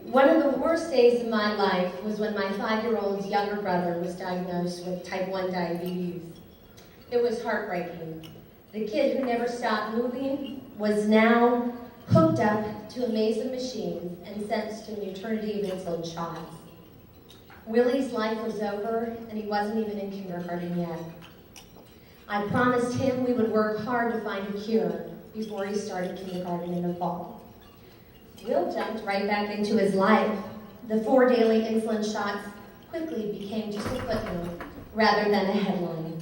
One of the worst days of my life was when my 5-year-old younger brother was diagnosed with type 1 diabetes. It was heartbreaking. The kid who never stopped moving was now hooked up to a maze of machines and sentenced to an eternity of insulin shots. Willie's life was over, and he wasn't even in kindergarten yet. I promised him we would work hard to find a cure before he started kindergarten in the fall. Will jumped right back into his life. The 4 daily insulin shots quickly became just a footnote rather than a headline.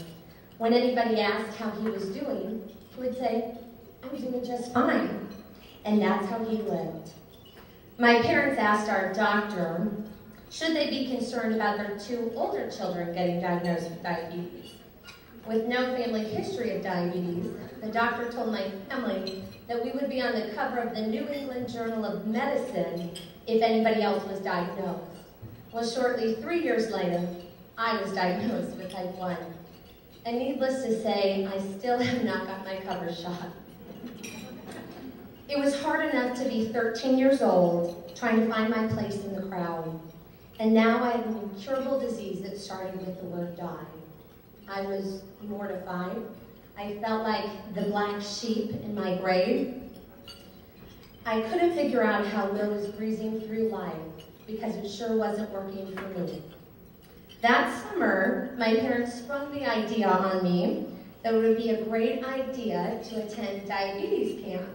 When anybody asked how he was doing, he would say, "I'm doing just fine." And that's how he lived. My parents asked our doctor, should they be concerned about their 2 older children getting diagnosed with diabetes? With no family history of diabetes, the doctor told my family that we would be on the cover of the New England Journal of Medicine if anybody else was diagnosed. Well, shortly 3 years later, I was diagnosed with type 1. And needless to say, I still have not got my cover shot. It was hard enough to be 13 years old, trying to find my place in the crowd. And now I have an incurable disease that started with the word die. I was mortified. I felt like the black sheep in my grave. I couldn't figure out how Will was breezing through life because it sure wasn't working for me. That summer, my parents sprung the idea on me that it would be a great idea to attend diabetes camp.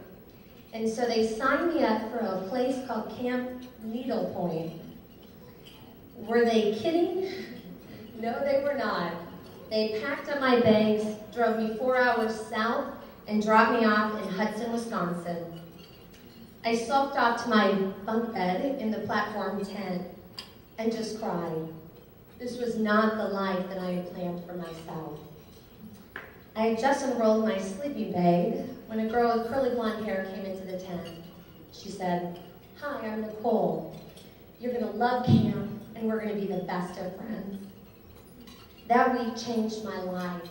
And so they signed me up for a place called Camp Needlepoint. Were they kidding? No, they were not. They packed up my bags, drove me 4 hours south, and dropped me off in Hudson, Wisconsin. I sulked off to my bunk bed in the platform tent and just cried. This was not the life that I had planned for myself. I had just unrolled my sleeping bag when a girl with curly blonde hair came into the tent. She said, "Hi, I'm Nicole. You're gonna love camp, and we're gonna be the best of friends." That week changed my life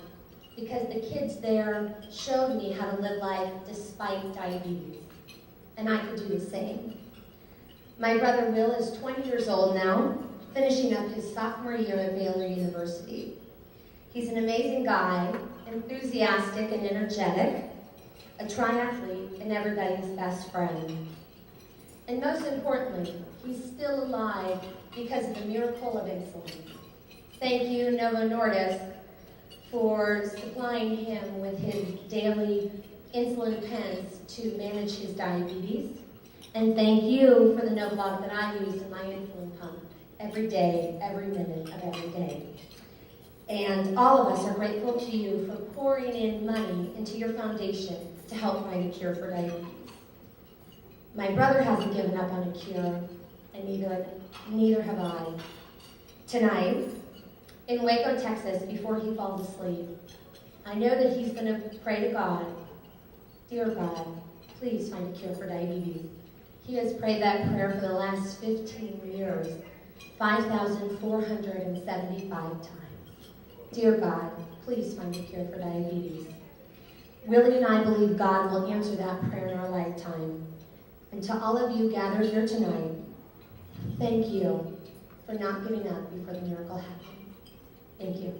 because the kids there showed me how to live life despite diabetes, and I could do the same. My brother Will is 20 years old now, finishing up his sophomore year at Baylor University. He's an amazing guy, enthusiastic and energetic, a triathlete and everybody's best friend. And most importantly, he's still alive because of the miracle of insulin. Thank you, Novo Nordisk, for supplying him with his daily insulin pens to manage his diabetes. And thank you for the Novolog that I use in my insulin pump every day, every minute of every day. And all of us are grateful to you for pouring in money into your foundation to help find a cure for diabetes. My brother hasn't given up on a cure, and neither have I. Tonight, in Waco, Texas, before he falls asleep, I know that he's going to pray to God, "Dear God, please find a cure for diabetes." He has prayed that prayer for the last 15 years, 5,475 times. Dear God, please find a cure for diabetes. Willie and I believe God will answer that prayer in our lifetime. And to all of you gathered here tonight, thank you for not giving up before the miracle happened. Thank you.